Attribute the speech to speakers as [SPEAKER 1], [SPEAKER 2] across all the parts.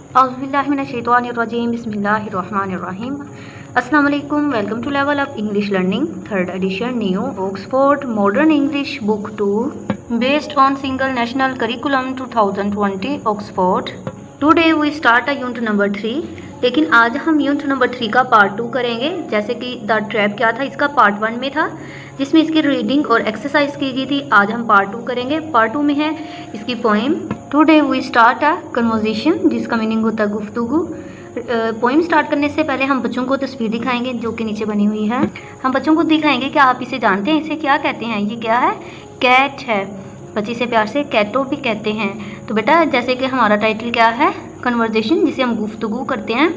[SPEAKER 1] औज़ुबिल्लाहिमिनश्शैतानिर्रजीम बिस्मिल्लाहिर्रहमानिर्रहीम। अस्सलाम वालेकुम। Welcome to level up English learning third edition new Oxford modern English book 2 based on single national curriculum 2020 Oxford. Today we start a unit number 3। लेकिन आज हम unit number 3 का part 2 करेंगे। जैसे कि द ट्रैप क्या था, इसका पार्ट 1 में था जिसमें इसकी रीडिंग और एक्सरसाइज की गई थी। आज हम पार्ट 2 करेंगे। पार्ट 2 में है इसकी poem. Today we start a conversation, जिसका मीनिंग होता है गुफ्तगू। पोइम स्टार्ट करने से पहले हम बच्चों को तस्वीर दिखाएंगे जो कि नीचे बनी हुई है। हम बच्चों को दिखाएंगे कि आप इसे जानते हैं, इसे क्या कहते हैं। ये क्या है? कैट है। बच्चे से प्यार से कैटो भी कहते हैं। तो बेटा जैसे कि हमारा टाइटल क्या है, कन्वर्सेशन, जिसे हम गुफ्तगू करते हैं।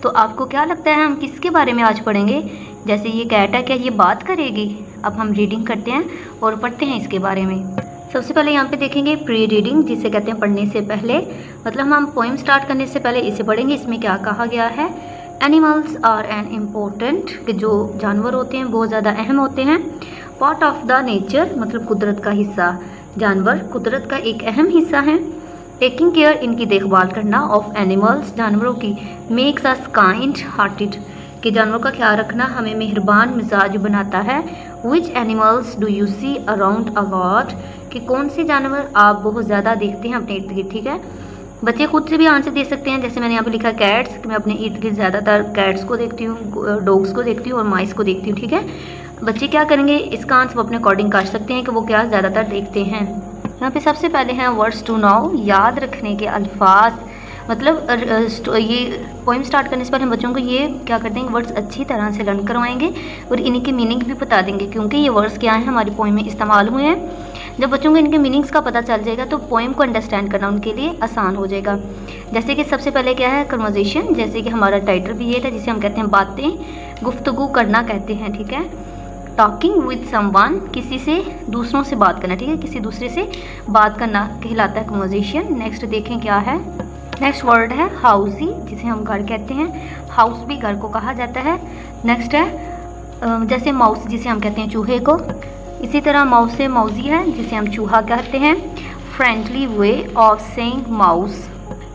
[SPEAKER 1] तो आपको क्या लगता है हम किसके बारे में आज पढ़ेंगे? जैसे ये कैट है, क्या ये बात करेगी? अब हम रीडिंग करते हैं और पढ़ते हैं इसके बारे में। सबसे पहले यहाँ पे देखेंगे प्री रीडिंग, जिसे कहते हैं पढ़ने से पहले। मतलब हम पोइम स्टार्ट करने से पहले इसे पढ़ेंगे। इसमें क्या कहा गया है? एनिमल्स आर एन इम्पोर्टेंट, कि जो जानवर होते हैं बहुत ज़्यादा अहम होते हैं। पार्ट ऑफ द नेचर, मतलब कुदरत का हिस्सा। जानवर कुदरत का एक अहम हिस्सा है। टेकिंग केयर, इनकी देखभाल करना। ऑफ एनिमल्स, जानवरों की। मेक्स अस काइंड हार्टेड, कि जानवरों का ख्याल रखना हमें मेहरबान मिजाज बनाता है। Which animals do you see around a lot, कि कौन से जानवर आप बहुत ज़्यादा देखते हैं अपने इर्द गिर्द। ठीक है, बच्चे खुद से भी आंसर दे सकते हैं। जैसे मैंने यहाँ पे लिखा कैट्स, कि मैं अपने इर्द गिर्द ज़्यादातर कैट्स को देखती हूँ, डॉग्स को देखती हूँ और माइस को देखती हूँ। ठीक है, बच्चे क्या करेंगे, इसका आंसर अपने अकॉर्डिंग कर सकते हैं कि वो क्या ज़्यादातर देखते हैं। यहाँ पे सबसे पहले हैं वर्ड्स टू नो, याद रखने के अल्फाज। मतलब ये पोइम स्टार्ट करने से पहले हम बच्चों को ये क्या करते हैं, वर्ड्स अच्छी तरह से लर्न करवाएंगे और इनके मीनिंग भी बता देंगे, क्योंकि ये वर्ड्स क्या हैं हमारी पोइम में इस्तेमाल हुए हैं। जब बच्चों को इनके मीनिंग्स का पता चल जाएगा तो पोइम को अंडरस्टैंड करना उनके लिए आसान हो जाएगा। जैसे कि सबसे पहले क्या है, कन्वर्सेशन। जैसे कि हमारा टाइटल भी ये था, जिसे हम कहते हैं बातें, गुफ्तगू करना कहते हैं। ठीक है, टॉकिंग विद समवन, किसी से दूसरों से बात करना। ठीक है, किसी दूसरे से बात करना कहलाता है कन्वर्सेशन। नेक्स्ट देखें क्या है। नेक्स्ट वर्ड है हाउसी, जिसे हम घर कहते हैं। हाउस भी घर को कहा जाता है। नेक्स्ट है जैसे माउस, जिसे हम कहते हैं चूहे को। इसी तरह माउस से मौजी है, जिसे हम चूहा कहते हैं। Friendly way of saying mouse,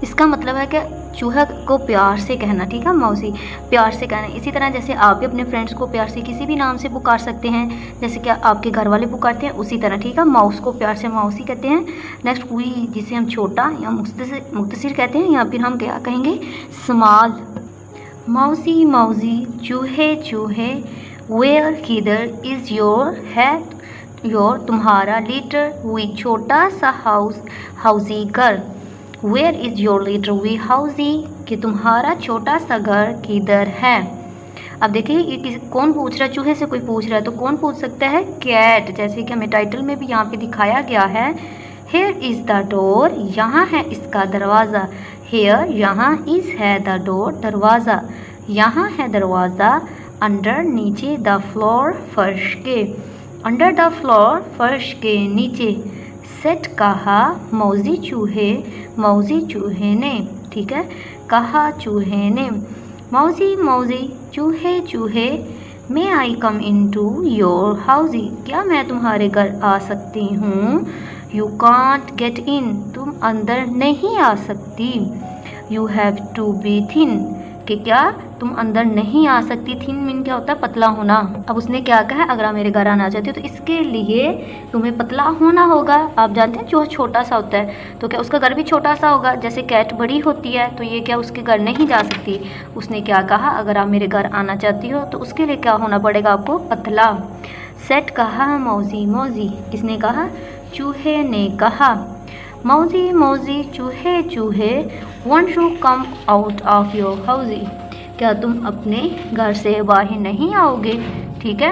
[SPEAKER 1] इसका मतलब है कि चूहा को प्यार से कहना। ठीक है, मौसी प्यार से कहना। इसी तरह जैसे आप भी अपने फ्रेंड्स को प्यार से किसी भी नाम से पुकार सकते हैं, जैसे कि आपके घर वाले पुकारते हैं उसी तरह। ठीक है, माउस को प्यार से मौसी कहते हैं। नेक्स्ट वी, जिसे हम छोटा या मुख्तसिर कहते हैं, या फिर हम क्या कहेंगे, स्मॉल। मौसी मौजी, चूहे चूहे। वेयर, किधर। इज़ योर, है योर तुम्हारा। लिटर, वी छोटा सा हाउस, हाउसी घर। Where is your little wee housie, कि तुम्हारा छोटा सा घर किधर है। अब देखिए ये कौन पूछ रहा है, चूहे से कोई पूछ रहा है तो कौन पूछ सकता है, कैट। जैसे कि हमें टाइटल में भी यहाँ पे दिखाया गया है। हेयर इज़ द डोर, यहाँ है इसका दरवाज़ा। हेयर, यहाँ। इज़ है द डोर, दरवाज़ा। यहाँ है दरवाज़ा। अंडर, नीचे। द फ्लोर, फर्श के। अंडर द फ्लोर, फर्श के नीचे। सेट, कहा। मौजी चूहे ने। ठीक है, कहा चूहे ने। मौजी मौजी, चूहे चूहे। मे आई कम इन टू योर हाउसी, क्या मैं तुम्हारे घर आ सकती हूँ। यू कांट गेट इन, तुम अंदर नहीं आ सकती। You have to be thin, कि क्या तुम अंदर नहीं आ सकती। थिन मीन क्या होता है, पतला होना। अब उसने क्या कहा, अगर आप मेरे घर आना चाहते हो तो इसके लिए तुम्हें पतला होना होगा। आप जानते हैं चूहा छोटा सा होता है तो क्या उसका घर भी छोटा सा होगा। जैसे कैट बड़ी होती है तो ये क्या उसके घर नहीं जा सकती। उसने क्या कहा, अगर आप मेरे घर आना चाहती हो तो उसके लिए क्या होना पड़ेगा आपको, पतला। सेट, कहा। मौजी मौजी, किसने कहा, चूहे ने कहा। मौजी मौजी, चूहे चूहे। Want to come out of your housie, क्या तुम अपने घर से बाहर नहीं आओगे। ठीक है,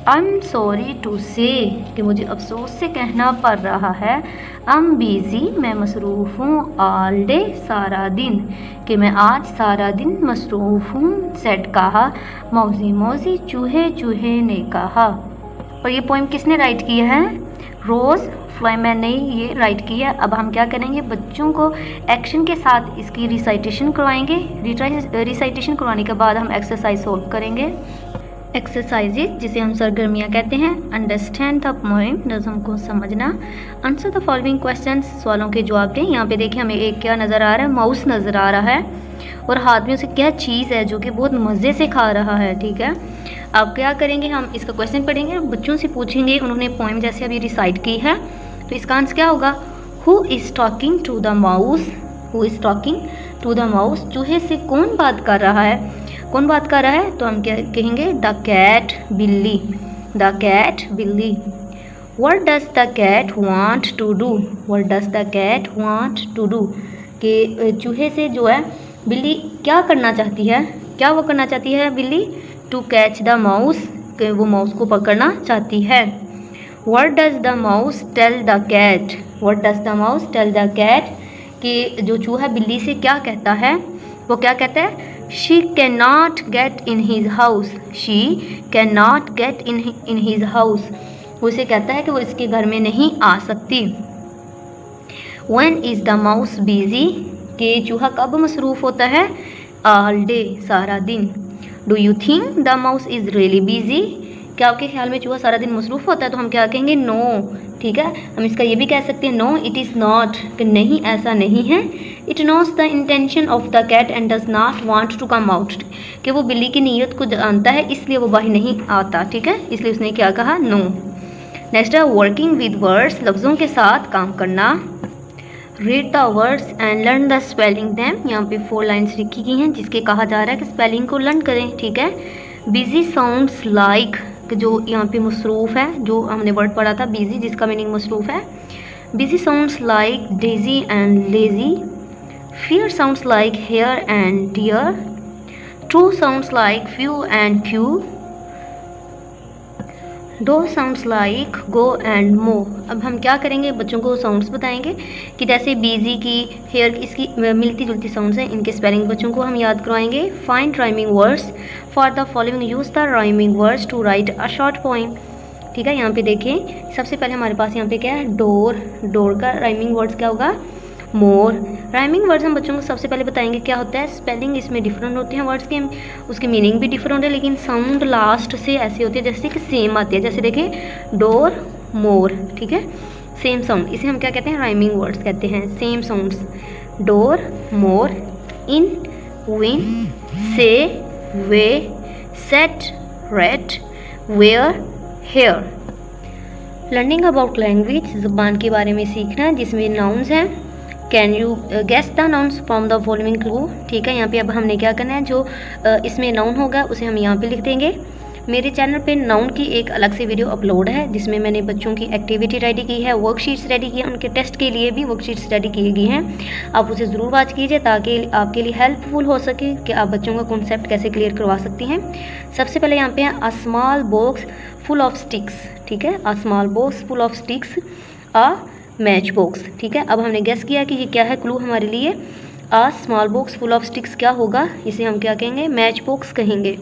[SPEAKER 1] आई एम सॉरी टू से, कि मुझे अफसोस से कहना पड़ रहा है। आई एम बिज़ी, मैं मसरूफ़ हूँ। ऑल डे, सारा दिन, कि मैं आज सारा दिन मसरूफ़ हूँ। सेट, कहा। मौजी मौजी, चूहे चूहे ने कहा। और ये पोइम किसने राइट किया है, रोज़ फ्लाइमैन ने ये राइट किया। अब हम क्या करेंगे, बच्चों को एक्शन के साथ इसकी रिसाइटेशन करवाएंगे। रिसाइटेशन करवाने के बाद हम एक्सरसाइज सॉल्व करेंगे। एक्सरसाइजेज जिसे हम सरगर्मियाँ कहते हैं। अंडरस्टैंड द पोएम, नज़म को समझना। आंसर द फॉलोइंग क्वेश्चंस, सवालों के जवाब दें। यहाँ पे देखिए हमें एक क्या नज़र आ रहा है, माउस नज़र आ रहा है और हाथ में उसे क्या चीज़ है जो कि बहुत मज़े से खा रहा है। ठीक है, अब क्या करेंगे, हम इसका क्वेश्चन पढ़ेंगे, बच्चों से पूछेंगे, उन्होंने पोएम जैसे अभी रिसाइट की है, तो इसका आंसर क्या होगा। Who is talking to the mouse, who is talking to the mouse, चूहे से कौन बात कर रहा है, कौन बात कर रहा है, तो हम क्या कहेंगे, द कैट, बिल्ली, द कैट, बिल्ली। What does the cat want to do, what does the cat want to do, कि चूहे से जो है बिल्ली क्या करना चाहती है, क्या वो करना चाहती है बिल्ली, टू कैच द माउस, कि वो माउस को पकड़ना चाहती है। What does the mouse tell the cat, what does the mouse tell the cat, कि जो चूहा बिल्ली से क्या कहता है, वो क्या कहता है, she can not get in his house, she can not get in his house, उसे कहता है कि वो इसके घर में नहीं आ सकती। When is the mouse busy, कि चूहा कब मसरूफ़ होता है, ऑल डे, सारा दिन। Do you think the mouse is really busy, क्या आपके ख्याल में चूहा सारा दिन मसरूफ़ होता है, तो हम क्या कहेंगे, नो। ठीक है, हम इसका ये भी कह सकते हैं, नो इट इज़ नॉट, कि नहीं ऐसा नहीं है। It knows the intention of the cat and does not want to come out, कि वो बिल्ली की नीयत को जानता है इसलिए वो बाहर नहीं आता। ठीक है, इसलिए उसने क्या कहा, नो। नेक्स्ट है वर्किंग विद वर्ड्स, लफ्ज़ों के साथ काम करना। Read the words and learn the spelling them, यहाँ पे 4 लाइन्स लिखी गई हैं जिसके कहा जा रहा है कि स्पेलिंग को लर्न करें। ठीक है, बिजी साउंड्स लाइक, जो यहाँ पे मसरूफ़ है, जो हमने वर्ड पढ़ा था बिजी जिसका मीनिंग मसरूफ़ है। Busy sounds like Daisy and lazy, fear sounds like hair and deer, true sounds like few and few, do sounds like go and more। अब हम क्या करेंगे, बच्चों को साउंड्स बताएंगे कि जैसे बिजी की, हेयर की, इसकी मिलती जुलती साउंड्स हैं, इनके स्पेलिंग बच्चों को हम याद करवाएंगे। Find rhyming words for the following, use the rhyming words to write a short poem. ठीक है, यहाँ पे देखिए सबसे पहले हमारे पास यहाँ पे क्या है, डोर, डोर का राइमिंग वर्ड्स क्या होगा, मोर। राइमिंग वर्ड्स हम बच्चों को सबसे पहले बताएंगे क्या होता है, स्पेलिंग इसमें डिफरेंट होते हैं वर्ड्स के, उसके मीनिंग भी डिफरेंट है, लेकिन साउंड लास्ट से ऐसी होती है जैसे कि सेम आती है। जैसे देखिए डोर, मोर, ठीक है, सेम साउंड, इसे हम क्या कहते हैं, राइमिंग वर्ड्स कहते हैं, same sounds. Door, more, in, win, say, way, set, rate, where, hair. Learning about language, ज़बान के बारे में सीखना जिसमें नाउन्स हैं। Can you guess the nouns from the following clue. ठीक है, यहाँ पे अब हमने क्या करना है, जो इसमें नाउन होगा उसे हम यहाँ पे लिख देंगे। मेरे चैनल पे नाउन की एक अलग से वीडियो अपलोड है जिसमें मैंने बच्चों की एक्टिविटी रेडी की है, वर्कशीट्स रेडी की है, उनके टेस्ट के लिए भी वर्कशीट्स रेडी की गई हैं। आप उसे ज़रूर वॉच कीजिए ताकि आपके लिए हेल्पफुल हो सके कि आप बच्चों का कॉन्सेप्ट कैसे क्लियर करवा सकती हैं। सबसे पहले यहाँ पे है अ small box full of sticks. ठीक है, अ small box full of sticks, a match box. ठीक है, अब हमने गेस किया कि ये क्या है, क्लू हमारे लिए a small box full of sticks क्या होगा, इसे हम क्या कहेंगे, मैच बॉक्स कहेंगे।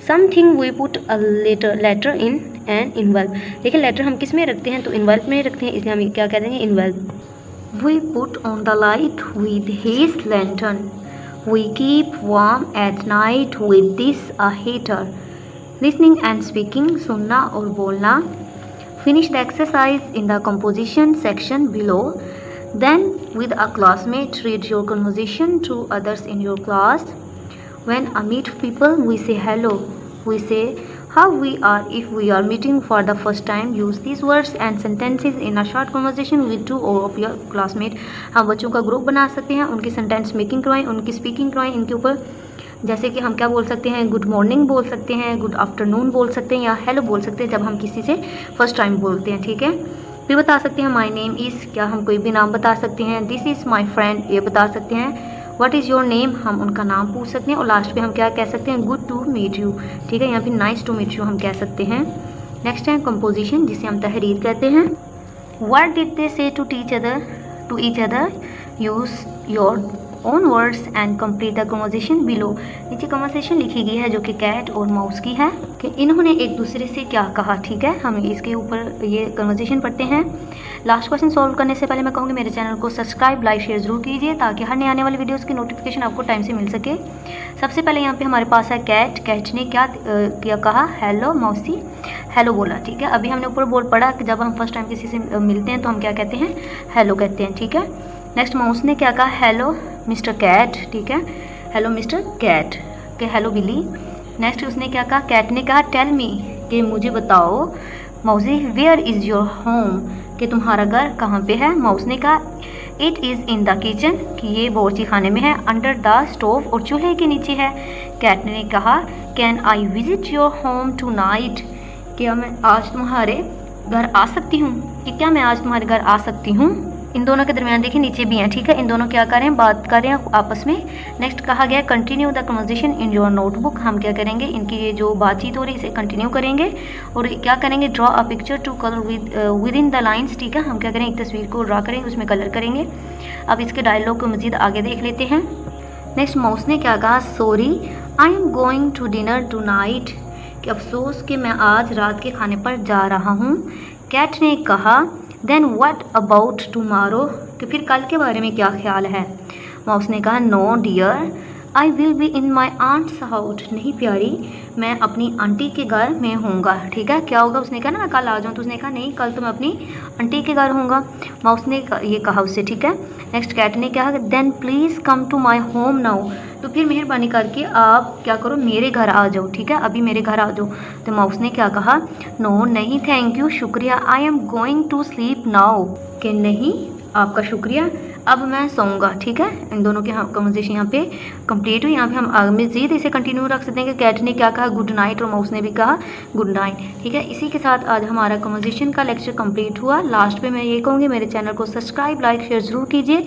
[SPEAKER 1] Something we put a letter in an envelope. देखिए लेटर हम किस में रखते हैं, तो इन्वेल्व में रखते हैं, इसलिए हम क्या कह देंगे, envelope. We put on the light with his lantern, we keep warm at night with this a heater. Listening and speaking, सुनना और बोलना। Finish the exercise in the composition section below. Then with a classmate read your conversation to others in your class. When I meet people we say hello. We say how we are if we are meeting for the first time. Use these words and sentences in a short conversation with 2 of your classmates. हम बच्चों का group बना सकते हैं, उनकी sentence making करवाएं, उनकी speaking करवाएं, इनके ऊपर जैसे कि हम क्या बोल सकते हैं, गुड मॉर्निंग बोल सकते हैं, गुड आफ्टरनून बोल सकते हैं या हेलो बोल सकते हैं जब हम किसी से फर्स्ट टाइम बोलते हैं। ठीक है, फिर बता सकते हैं माय नेम इज़, क्या हम कोई भी नाम बता सकते हैं। दिस इज़ माय फ्रेंड, ये बता सकते हैं। व्हाट इज़ योर नेम, हम उनका नाम पूछ सकते हैं। और लास्ट पे हम क्या कह सकते हैं, गुड टू मीट यू। ठीक है, यहाँ पे नाइस टू मीट यू हम कह सकते हैं। नेक्स्ट है कंपोजिशन जिसे हम तहरीर कहते हैं। What did they say to each other, use your own words and complete the conversation below. नीचे कन्वर्सेशन लिखी गई है जो कि कैट और माउस की है कि इन्होंने एक दूसरे से क्या कहा। ठीक है, हम इसके ऊपर ये कन्वर्सेशन पढ़ते हैं। लास्ट क्वेश्चन सॉल्व करने से पहले मैं कहूँगी मेरे चैनल को सब्सक्राइब, लाइक, शेयर जरूर कीजिए ताकि हर नए आने वाली वीडियोज़ की नोटिफिकेशन आपको टाइम से मिल सके। सबसे पहले यहाँ पे हमारे पास है कैट। कैट ने क्या कहा? हेलो मौसी, हेलो बोला। ठीक है, अभी हमने ऊपर बोल पढ़ा कि जब हम फर्स्ट टाइम किसी से मिलते हैं तो हम क्या कहते हैं? हेलो कहते हैं। ठीक है, नेक्स्ट माउस ने क्या कहा? Hello mister cat. ठीक है, हेलो मिस्टर कैट के हेलो बिली। नेक्स्ट उसने क्या कहा? कैट ने कहा टेल मी, कि मुझे बताओ मौसी वेयर इज़ योर होम, कि तुम्हारा घर कहाँ पे है? माउस ने कहा it is in the kitchen, कि ये बावर्ची खाने में है, अंडर द स्टोव, और चूल्हे के नीचे है। कैट ने कहा can I visit your home tonight, क्या मैं आज तुम्हारे घर आ सकती हूँ, कि क्या मैं आज तुम्हारे घर आ सकती हूँ? इन दोनों के दरमियान देखिए नीचे भी हैं। ठीक है, इन दोनों क्या कर रहे हैं? बात कर रहे हैं आपस में। नेक्स्ट कहा गया continue the conversation in your notebook. हम क्या करेंगे? इनकी ये जो बातचीत हो रही है इसे कंटिन्यू करेंगे और क्या करेंगे? Draw a picture to colour within the lines. ठीक है, हम क्या करेंगे? एक तस्वीर को ड्रा करेंगे, उसमें कलर करेंगे। अब इसके डायलॉग को मज़ीद आगे देख लेते हैं। नेक्स्ट माउस ने क्या कहा? Sorry I am going to dinner tonight, कि अफसोस कि मैं आज रात के खाने पर जा रहा हूँ। कैट ने कहा देन व्हाट अबाउट टुमारो, कि फिर कल के बारे में क्या ख्याल है? माउस ने कहा no dear I will be in my aunt's house, नहीं प्यारी मैं अपनी आंटी के घर में होऊंगा। ठीक है, क्या होगा? उसने कहा ना मैं कल आ जाऊँ, तो उसने कहा नहीं कल तो मैं अपनी आंटी के घर होऊंगा। माउस ने ये कहा उससे। ठीक है, नेक्स्ट कैट ने कहा then please come to my home now, तो फिर मेहरबानी करके आप क्या करो? मेरे घर आ जाओ। ठीक है, अभी मेरे घर आ जाओ। तो माउस ने क्या कहा? नो नहीं थैंक यू शुक्रिया, I am going to sleep now, कि नहीं आपका शुक्रिया अब मैं सोऊंगा। ठीक है, इन दोनों के कन्वर्सेशन यहाँ पे कंप्लीट हुई। यहाँ पे हम मज़ीद इसे कंटिन्यू रख सकते हैं कि कैट ने क्या कहा? गुड नाइट, और माउस ने भी कहा गुड नाइट। ठीक है, इसी के साथ आज हमारा कन्वर्सेशन का लेक्चर कंप्लीट हुआ। लास्ट पे मैं ये कहूँगी मेरे चैनल को सब्सक्राइब, लाइक, शेयर ज़रूर कीजिए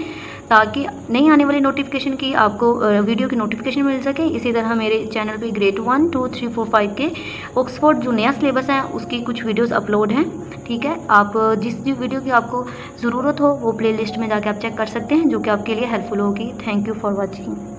[SPEAKER 1] ताकि नई आने वाली नोटिफिकेशन की आपको वीडियो की नोटिफिकेशन मिल सके। इसी तरह मेरे चैनल पे ग्रेड 1, 2, 3, 4, 5 के ऑक्सफोर्ड जो नया सिलेबस है उसकी कुछ वीडियोस अपलोड हैं। ठीक है, आप जिस वीडियो की आपको ज़रूरत हो वो प्लेलिस्ट में जाके आप चेक कर सकते हैं, जो कि आपके लिए हेल्पफुल होगी। Thank you for watching.